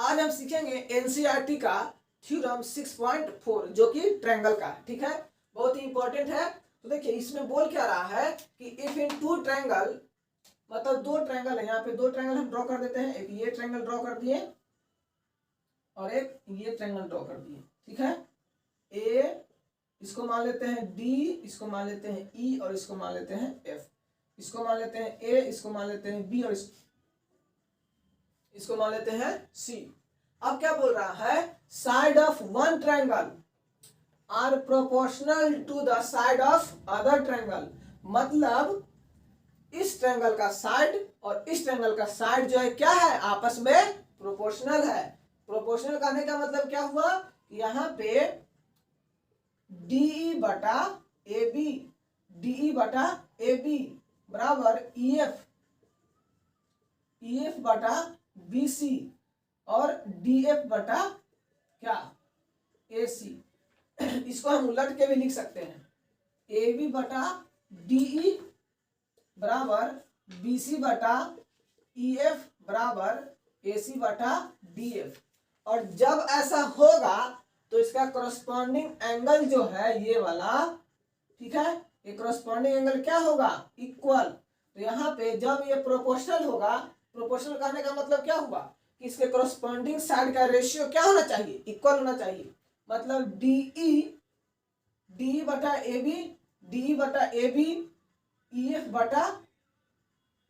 आज हम सीखेंगे एनसीईआरटी का थ्योरम 6.4 जो कि ट्रायंगल का है। ठीक है, बहुत ही इंपॉर्टेंट है। तो देखिए इसमें बोल क्या रहा है कि इफ इन टू ट्रायंगल, मतलब दो ट्रायंगल है, यहाँ पे दो ट्रायंगल हम ड्रॉ कर देते हैं। एक ये ट्रायंगल ड्रॉ कर दिए और एक ये ट्रायंगल ड्रॉ कर दिए। ठीक है, ए इसको मान लेते हैं डी, इसको मान लेते हैं ई और इसको मान लेते हैं एफ। इसको मान लेते हैं ए, इसको मान लेते हैं बी और इसको मान लेते हैं सी। अब क्या बोल रहा है, side of one triangle are proportional to the side of other triangle. मतलब इस ट्रायंगल का साइड और इस ट्रायंगल का साइड जो है क्या है, आपस में प्रोपोर्शनल है। प्रोपोर्शनल करने का मतलब क्या हुआ, यहाँ पे डीई बटा ए बी, डीई बटा ए बी बराबर ई एफ बटा बी सी और डी एफ बटा क्या, ए सी। इसको हम उलट के भी लिख सकते हैं, ए बी बटा डीई बराबर बी सी बटा ई एफ बराबर ए सी बटा डी एफ। और जब ऐसा होगा तो इसका करस्पॉन्डिंग एंगल जो है ये वाला, ठीक है, ये करस्पॉन्डिंग एंगल क्या होगा, इक्वल। तो यहाँ पे जब ये प्रोपोर्शनल होगा, प्रोपोर्शनल कहने का मतलब क्या हुआ कि इसके करस्पॉन्डिंग साइड का रेशियो क्या होना चाहिए, इक्वल होना चाहिए। मतलब डी बटा ए बी, डी बटा ए बी ई एफ बटा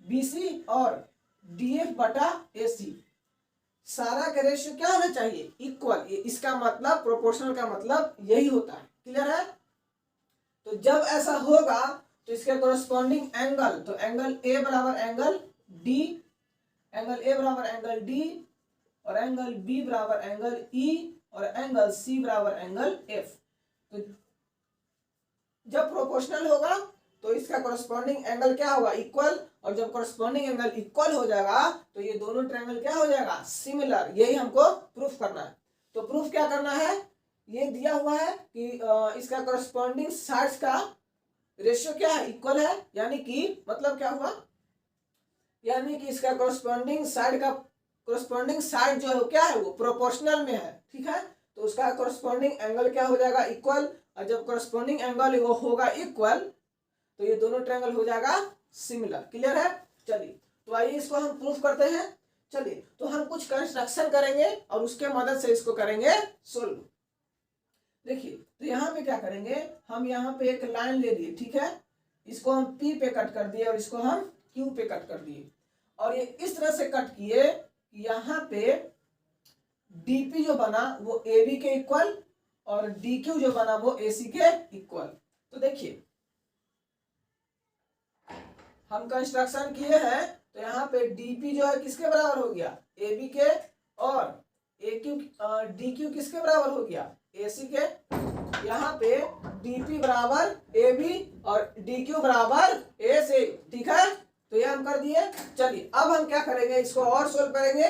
बी सी और डी एफ बटा ए सी, सारा का रेशियो क्या होना चाहिए, इक्वल। इसका मतलब प्रोपोर्शनल का मतलब यही होता है। क्लियर है। तो जब ऐसा होगा तो इसके कोरस्पॉन्डिंग एंगल, तो एंगल ए बराबर एंगल डी, एंगल ए बराबर एंगल डी और एंगल बी बराबर एंगल ई और एंगल सी बराबर एंगल एफ। तो जब प्रोपोर्शनल होगा तो इसका कोरस्पॉन्डिंग एंगल क्या होगा, इक्वल। और जब कोरस्पॉन्डिंग एंगल इक्वल हो जाएगा तो ये दोनों ट्रायंगल क्या हो जाएगा, सिमिलर। यही हमको प्रूफ करना है। तो प्रूफ क्या करना है, ये दिया हुआ है कि इसका कोरस्पॉन्डिंग साइड्स का रेशियो क्या है, इक्वल है। यानी कि मतलब क्या हुआ, यानी कि इसका कोरस्पॉन्डिंग साइड जो है क्या है, वो प्रोपोर्शनल में है। ठीक है, तो उसका कोरस्पॉन्डिंग एंगल क्या हो जाएगा, इक्वल। और जब कोरस्पॉन्डिंग एंगल वो होगा इक्वल तो ये दोनों ट्रायंगल हो जाएगा सिमिलर। क्लियर है। चलिए तो आइए इसको हम प्रूफ करते हैं। चलिए तो हम कुछ कंस्ट्रक्शन करेंगे और उसके मदद से इसको करेंगे सोल्व। देखिए तो यहाँ पे क्या करेंगे, हम यहाँ पे एक लाइन ले लिए, ठीक है, इसको हम P पे कट कर दिए और इसको हम Q पे कट कर दिए। और ये इस तरह से कट किए, यहाँ पे DP जो बना वो AB के इक्वल और DQ जो बना वो AC के इक्वल। तो देखिए हम कंस्ट्रक्शन किए हैं तो यहाँ पे DP जो है किसके बराबर हो गया, AB के, और DQ किसके बराबर हो गया, AC के। यहाँ पे DP बराबर AB और DQ बराबर AC। ठीक है, तो ये हम कर दिए। चलिए अब हम क्या करेंगे, इसको और सोल्व करेंगे।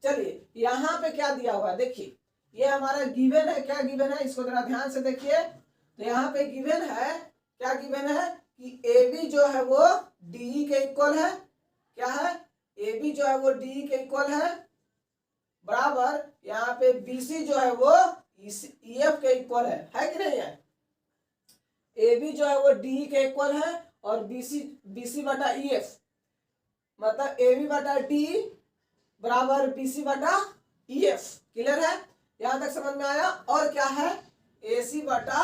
चलिए यहाँ पे क्या दिया हुआ है, देखिए ये हमारा गिवन है। क्या गिवन है, इसको जरा ध्यान से देखिए। तो यहाँ पे गिवन है, क्या गिवन है कि AB जो है वो DE के इक्वल है। क्या है, AB जो है वो DE के इक्वल है, बराबर यहाँ पे BC जो है वो EF के इक्वल है कि नहीं है। AB जो है वो DE के इक्वल है और BC बटा EF, मतलब AB बटा DE बराबर BC बटा EF। क्लियर है, यहां तक समझ में आया। और क्या है, AC बटा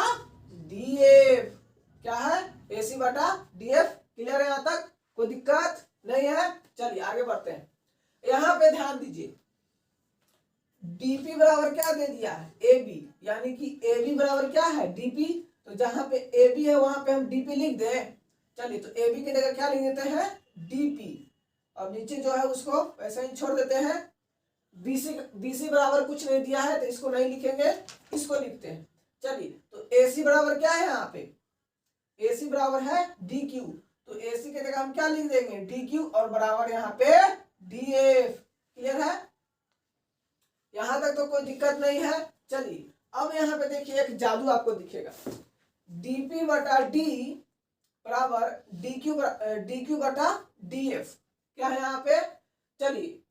DF। क्या है, AC बटा DF। क्लियर है, यहां तक कोई दिक्कत नहीं है। चलिए आगे बढ़ते हैं। यहां पे ध्यान दीजिए, DP बराबर क्या दे दिया है, AB, यानी कि AB बराबर क्या है, DP। तो जहां पे AB है वहां पे हम DP लिख दें। चलिए तो AB की जगह क्या लिख देते हैं, DP, और नीचे जो है उसको ऐसे ही छोड़ देते हैं। BC बराबर कुछ नहीं दिया है तो इसको नहीं लिखेंगे, इसको लिखते हैं। चलिए तो AC बराबर क्या है, यहाँ पे AC बराबर है DQ। तो AC की जगह हम क्या लिख देंगे, DQ, और बराबर यहाँ पे DF। क्लियर है, यहां तक तो कोई दिक्कत नहीं है। चलिए अब यहाँ पे देखिए एक जादू आपको दिखेगा, DP बटा D बराबर DQ बटा DF। क्या है यहाँ पे, चलिए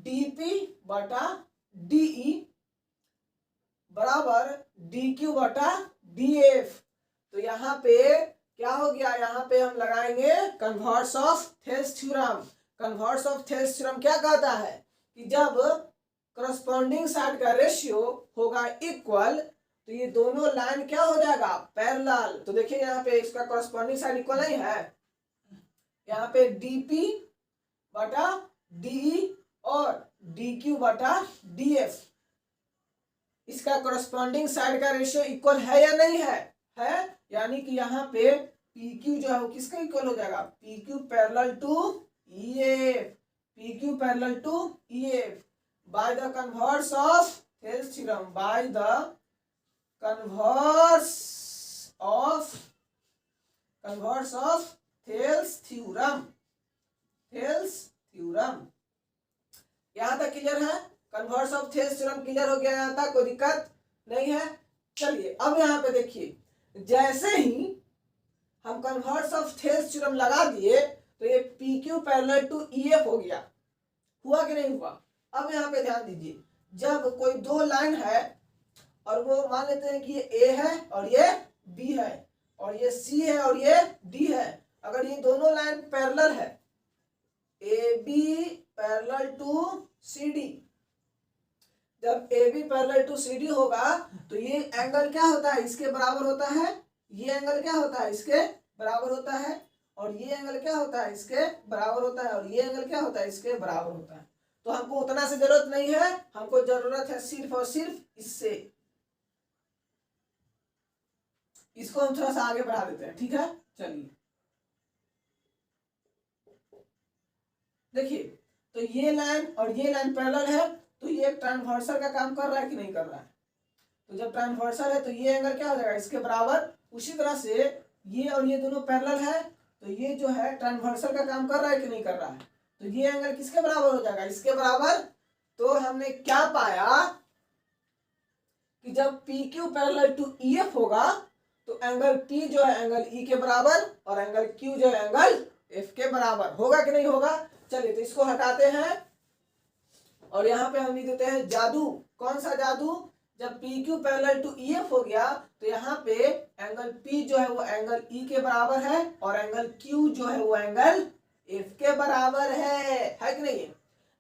dp बटा de बराबर dq बटा df। तो यहाँ पे क्या हो गया, यहाँ पे हम लगाएंगे converse of Thales theorem. Converse of Thales theorem क्या कहता है कि जब करस्पॉन्डिंग साइड का रेशियो होगा इक्वल तो ये दोनों लाइन क्या हो जाएगा, पैरेलल। तो देखिए यहाँ पे इसका करस्पॉन्डिंग साइड इक्वल नहीं है, यहाँ पे dp बटा de और dq बटा df, इसका करस्पॉन्डिंग साइड का रेशियो इक्वल है या नहीं है, है। यानी कि यहाँ पे PQ जो है वो किसका इक्वल हो जाएगा, PQ parallel to EF, PQ parallel to EF by the converse of Thales theorem, by the converse of Thales theorem, Thales theorem. यहां तक क्लियर है, converse of Thales theorem clear हो गया, यहाँ तक कोई दिक्कत नहीं है। चलिए अब यहाँ पे देखिए, जैसे ही हम कन्वर्स ऑफ थेल्स थ्योरम लगा दिए तो ये PQ पैरेलल टू EF हो गया, हुआ कि नहीं हुआ। अब यहाँ पे ध्यान दीजिए, जब कोई दो लाइन है और वो मान लेते हैं कि ये A है और ये B है और ये C है और ये D है, अगर ये दोनों लाइन पैरेलल है, AB पैरेलल टू CD, जब AB पैरेलल टू CD होगा तो ये एंगल क्या होता है, इसके बराबर होता है, ये एंगल क्या होता है, इसके बराबर होता है, और ये एंगल क्या होता है, इसके बराबर होता है, और ये एंगल क्या होता है, इसके बराबर होता है। तो हमको उतना से जरूरत नहीं है, हमको जरूरत है सिर्फ और सिर्फ इससे। इसको हम थोड़ा सा आगे बढ़ा देते हैं, ठीक है। चलिए देखिए, तो ये लाइन और ये लाइन पैरेलल है तो ये ट्रांसवर्सल का काम कर रहा है कि नहीं कर रहा है। तो जब ट्रांसवर्सल है तो ये एंगल क्या हो जाएगा, इसके बराबर। उसी तरह से ये और ये दोनों पैरेलल है तो ये जो है ट्रांसवर्सल का काम कर रहा है कि नहीं कर रहा है, तो ये एंगल किसके बराबर हो जाएगा, इसके बराबर। तो हमने क्या पाया कि जब PQ पैरेलल टू EF होगा तो एंगल P जो है एंगल E के बराबर और एंगल Q जो है एंगल F के बराबर, होगा कि नहीं होगा। चलिए तो इसको हटाते हैं और यहाँ पे हम लिख देते हैं जादू। कौन सा जादू, जब PQ पैरेलल टू EF हो गया तो यहाँ पे एंगल P जो है वो एंगल E के बराबर है और एंगल Q जो है वो एंगल F के बराबर है कि नहीं।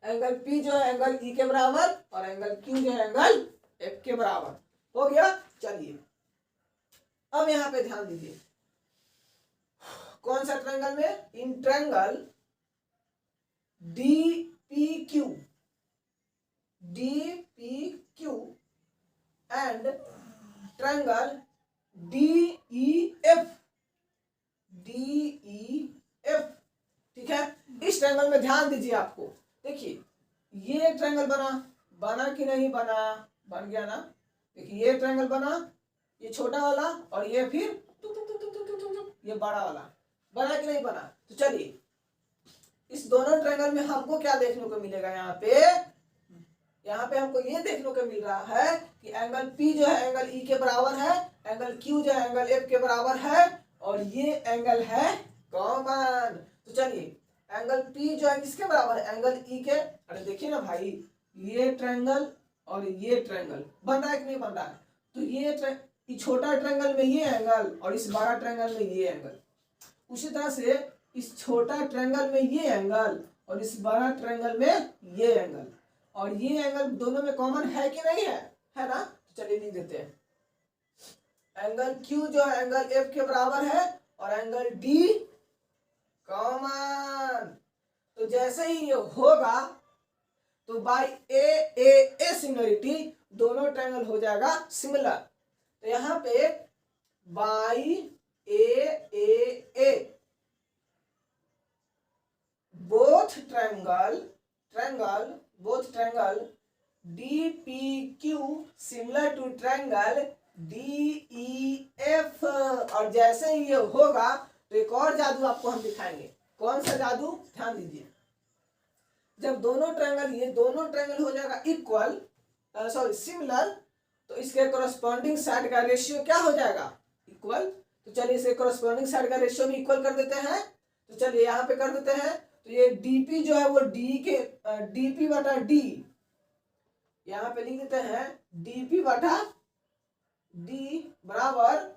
एंगल P जो है एंगल E के बराबर और एंगल Q जो है एंगल F के बराबर, हो गया। चलिए अब यहाँ पे ध्यान दीजिए, कौन सा ट्रायंगल में, in triangle DPQ and triangle DEF, ठीक है। इस ट्रायंगल में ध्यान दीजिए, आपको देखिए ये ट्रायंगल बना कि नहीं बना, बन गया ना। देखिए ये ट्रायंगल बना, ये छोटा वाला, और ये फिर ये बड़ा वाला, बना कि नहीं बना। तो चलिए इस दोनों ट्रायंगल में हमको क्या देखने को मिलेगा, यहाँ पे हमको ये देखने को मिल रहा है कि एंगल P जो है एंगल E के बराबर है, एंगल Q जो है एंगल F के बराबर है, और ये एंगल है कॉमन। तो चलिए एंगल P जो है किसके बराबर है, एंगल E के। अरे देखिए ना भाई, ये ट्रायंगल और ये ट्रायंगल बन रहा है कि नहीं बन रहा है। तो ये छोटा ट्रायंगल में ये एंगल और इस बड़ा ट्रायंगल में ये एंगल, उसी तरह से इस छोटा ट्रायंगल में ये एंगल और इस बड़ा ट्रायंगल में ये एंगल, और ये एंगल दोनों में कॉमन है कि नहीं है ना। तो चलिए लिख देते हैं, एंगल Q जो है एंगल F के बराबर है और एंगल D कॉमन। तो जैसे ही ये होगा तो बाई ए सिमिलरिटी दोनों ट्रायंगल हो जाएगा सिमिलर। तो यहाँ पे by a both triangle DPQ similar to triangle DEF। और जैसे ही ये होगा तो एक और जादू आपको हम दिखाएंगे। कौन सा जादू, ध्यान दीजिए, जब दोनों ट्रायंगल, ये दोनों ट्रायंगल हो जाएगा इक्वल, सिमिलर, तो इसके कोरस्पॉन्डिंग साइड का रेशियो क्या हो जाएगा, इक्वल। तो चलिए इसे कोरस्पॉन्डिंग साइड का रेशियो भी इक्वल कर देते हैं। तो चलिए यहाँ पे कर देते हैं। तो ये डीपी जो है वो डी के डीपी बटा डी, यहाँ पे लिख देते हैं डीपी बटा डी बराबर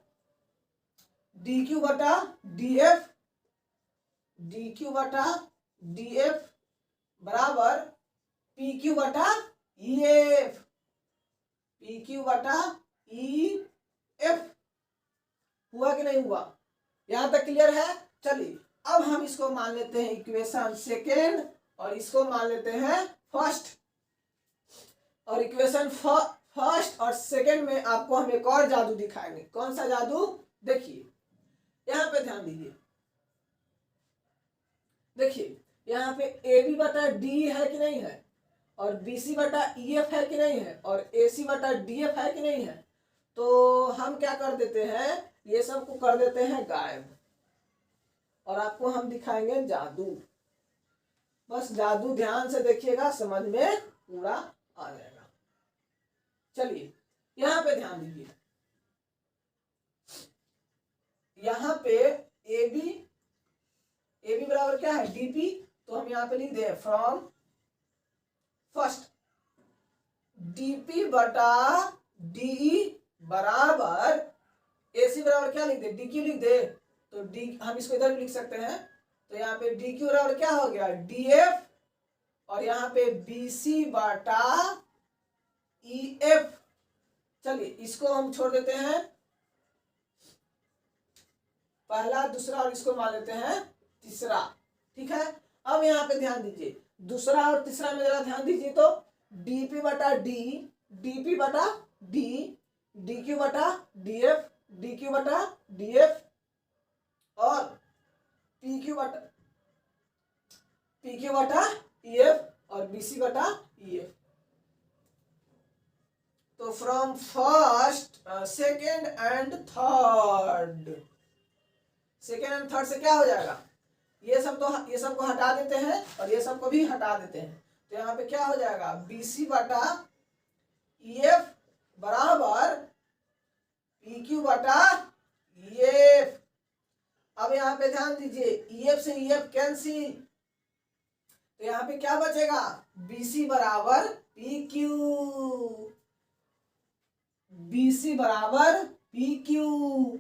डी क्यू बटा डी एफ, डी क्यू बटा डी एफ बराबर पी क्यू बटा ई एफ, पी क्यू बटा ई एफ। हुआ कि नहीं हुआ? यहां तक क्लियर है? चलिए अब हम इसको मान लेते हैं इक्वेशन सेकेंड और इसको मान लेते हैं फर्स्ट। और इक्वेशन फर्स्ट और सेकेंड में आपको हम एक और जादू दिखाएंगे। कौन सा जादू? देखिए यहां पे ध्यान दीजिए, देखिए यहाँ पे ए बी बटा डी है कि नहीं है, और बी सी बटा ई एफ है कि नहीं है, और ए सी बटा डी एफ है कि नहीं है। तो हम क्या कर देते हैं, ये सब को कर देते हैं गायब और आपको हम दिखाएंगे जादू। बस जादू ध्यान से देखिएगा, समझ में पूरा आ जाएगा। चलिए यहाँ पे ध्यान दीजिए, यहाँ पे ए बी बराबर क्या है? डीपी। तो हम यहाँ पे लिख दे फ्रॉम फर्स्ट डीपी बटा डी बराबर ए सी बराबर क्या लिख दे? डी क्यू लिख दे। तो डी हम इसको इधर भी लिख सकते हैं। तो यहाँ पे डी क्यू बराबर क्या हो गया? डी एफ, और यहाँ पे बी सी बटा ई एफ। चलिए इसको हम छोड़ देते हैं, पहला दूसरा, और इसको मान लेते हैं तीसरा। ठीक है, अब यहाँ पे ध्यान दीजिए, दूसरा और तीसरा में जरा ध्यान दीजिए। तो डीपी बटा डी, डीपी बटा डी, डी क्यू बटा डी एफ, डी क्यू बटा डी एफ, और पी क्यू बटा ई एफ, और बी सी बटा ई एफ। तो from first second and third, second and third से क्या हो जाएगा? ये सब को हटा देते हैं और ये सब को भी हटा देते हैं। तो यहाँ पे क्या हो जाएगा? बी सी बटा ई एफ बराबर पी क्यू बटा ई एफ। अब यहाँ पे ध्यान दीजिए, ई एफ से ई एफ कैंसिल, तो यहाँ पे क्या बचेगा? बी सी बराबर पी क्यू, बी सी बराबर पी क्यू।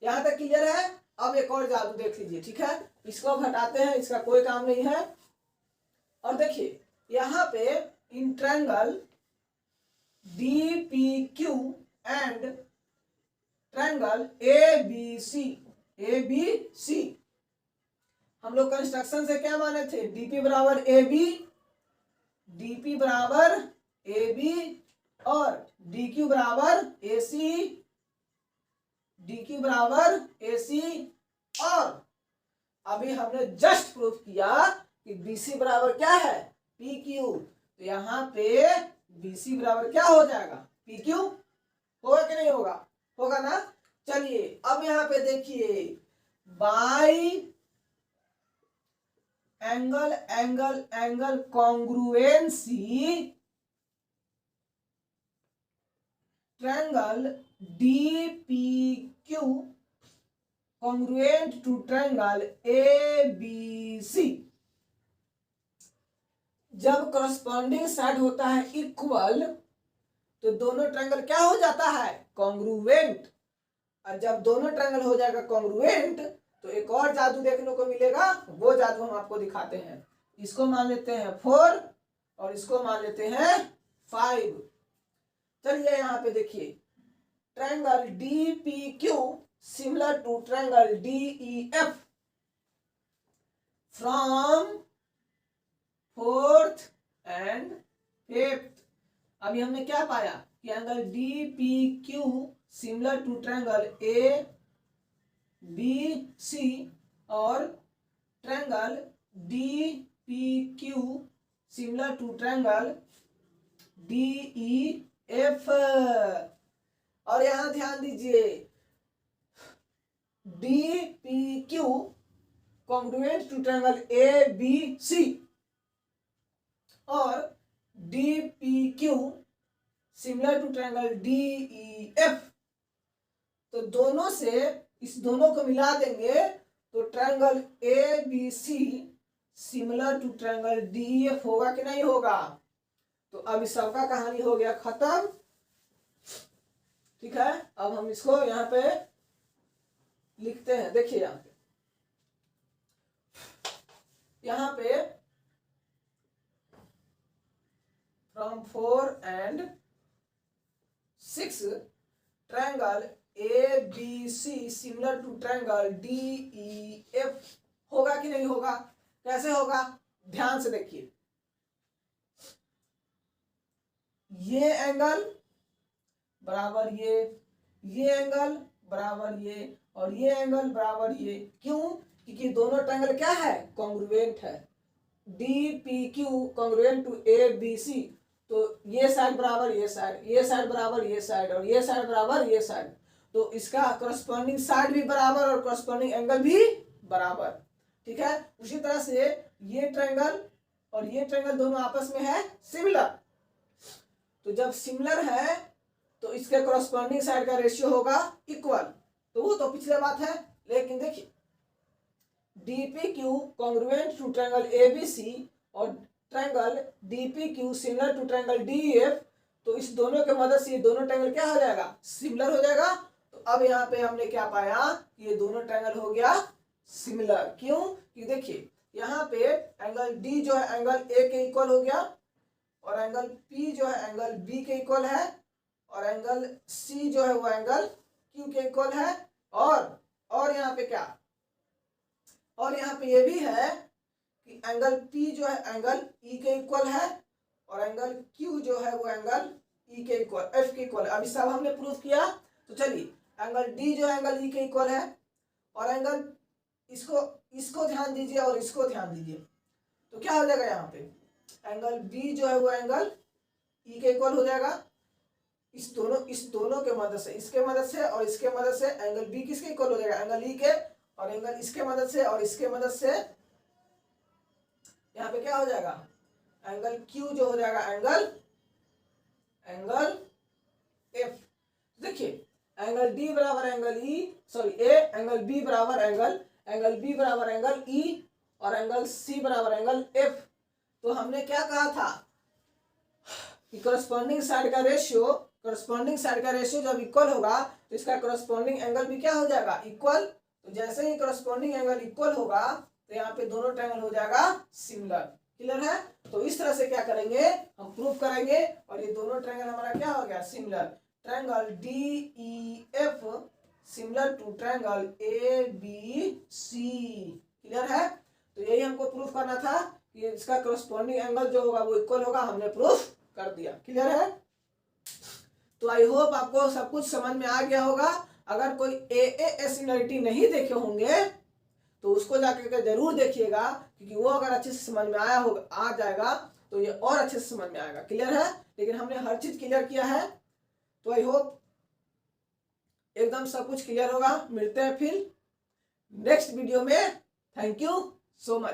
यहां तक क्लियर है? अब एक और जादू देख लीजिए। ठीक है, इसको अब हटाते हैं, इसका कोई काम नहीं है। और देखिए यहाँ पे इन triangle D P Q and triangle A B C, हम लोग कंस्ट्रक्शन से क्या माने थे? डीपी बराबर ए बी, डीपी बराबर ए बी, और डी क्यू बराबर ए सी, डी क्यू बराबर ए सी। और अभी हमने जस्ट प्रूफ किया कि बी सी बराबर क्या है? P Q. तो यहाँ पे बी सी बराबर क्या हो जाएगा? P Q. होगा कि नहीं होगा? होगा ना। चलिए अब यहाँ पे देखिए, by angle congruency triangle DPQ congruent to triangle ABC। जब करस्पॉन्डिंग साइड होता है इक्वल, तो दोनों ट्रायंगल क्या हो जाता है? कॉन्ग्रुएंट। और जब दोनों ट्रायंगल हो जाएगा कॉन्ग्रुएंट, तो एक और जादू देखने को मिलेगा। वो जादू हम आपको दिखाते हैं। इसको मान लेते हैं 4 और इसको मान लेते हैं 5। चलिए यहाँ पे देखिए, triangle DPQ similar to triangle DEF from 4th and 5th। अभी हमने क्या पाया कि angle DPQ similar to triangle ABC और triangle DPQ similar to triangle DEF। और यहां ध्यान दीजिए, DPQ congruent to triangle ABC और DPQ similar to triangle DEF। तो दोनों से इस दोनों को मिला देंगे तो triangle A B C similar to triangle D F होगा कि नहीं होगा। तो अब इस सबका कहानी हो गया खत्म। ठीक है, अब हम इसको यहाँ पे लिखते हैं। देखिए यहाँ पे from 4 and 6 triangle A B C similar to triangle D E F होगा कि नहीं होगा। कैसे होगा, ध्यान से देखिए। ये एंगल बराबर ये एंगल बराबर ये, और ये एंगल बराबर ये। क्यों, क्योंकि दोनों ट्रायंगल क्या है, कॉन्ग्रुएंट है। D P Q congruent to A B C, तो ये साइड बराबर ये साइड, ये साइड बराबर ये साइड, और ये साइड बराबर ये साइड। तो इसका करस्पॉन्डिंग साइड भी बराबर और करस्पॉन्डिंग एंगल भी बराबर। ठीक है, उसी तरह से ये ट्रायंगल और ये ट्रायंगल दोनों आपस में है सिमिलर। तो जब सिमिलर है तो इसके करस्पॉन्डिंग साइड का रेशियो होगा इक्वल। तो वो तो पिछले बात है, लेकिन देखिए DPQ congruent to triangle ABC और triangle DPQ similar to triangle DEF, तो इस दोनों के मदद से ये दोनों ट्रायंगल क्या हो जाएगा, सिमिलर हो जाएगा। तो अब यहाँ पे हमने क्या पाया, ये दोनों ट्रायंगल हो गया सिमिलर। क्यों, कि देखिए यहाँ पे एंगल D जो है एंगल A के इक्वल हो गया, और एंगल P जो है एंगल B के इक्वल है, और एंगल C जो है वो एंगल Q के इक्वल है। और यहाँ पे क्या, और यहाँ पे ये भी है कि एंगल P जो है एंगल E के इक्वल है, और एंगल Q जो है वो एंगल E के इक्वल, F के इक्वल है। अभी सब हमने प्रूफ किया। तो चलिए एंगल D जो है एंगल E के इक्वल है, और एंगल इसको ध्यान दीजिए और इसको ध्यान दीजिए। तो क्या हो जाएगा, यहाँ पे एंगल B जो है वो एंगल E के इक्वल हो जाएगा। इस दोनों के मदद से, इसके मदद से और इसके मदद से एंगल B किसके इक्वल हो जाएगा, एंगल E के, और एंगल इसके मदद से और इसके मदद से यहाँ पे क्या हो जाएगा, एंगल Q जो हो जाएगा एंगल F। देखिए एंगल D बराबर एंगल A, एंगल B बराबर एंगल B बराबर एंगल E, और एंगल C बराबर एंगल F। तो हमने क्या कहा था कि करस्पॉन्डिंग साइड का रेशियो जब इक्वल होगा तो इसका करस्पॉन्डिंग एंगल भी क्या हो जाएगा, इक्वल। तो जैसे ही करस्पॉन्डिंग एंगल इक्वल होगा तो यहाँ पे दोनों ट्रायंगल हो जाएगा सिमिलर। क्लियर है। तो इस तरह से क्या करेंगे, हम प्रूफ करेंगे, और ये दोनों ट्रायंगल हमारा क्या हो गया, similar. Triangle DEF similar to triangle ABC। Clear है। तो यही हमको प्रूफ करना था कि इसका करस्पॉन्डिंग एंगल जो होगा वो इक्वल होगा। हमने प्रूफ कर दिया। क्लियर है। तो आई होप आपको सब कुछ समझ में आ गया होगा। अगर कोई AA सिमिलरिटी नहीं देखे होंगे तो उसको जाकर के जरूर देखिएगा, क्योंकि वो अगर अच्छे से समझ में आ जाएगा तो ये और अच्छे से समझ में आएगा। क्लियर है। लेकिन हमने हर चीज क्लियर किया है, तो आई होप एकदम सब कुछ क्लियर होगा। मिलते हैं फिर नेक्स्ट वीडियो में। Thank you so much.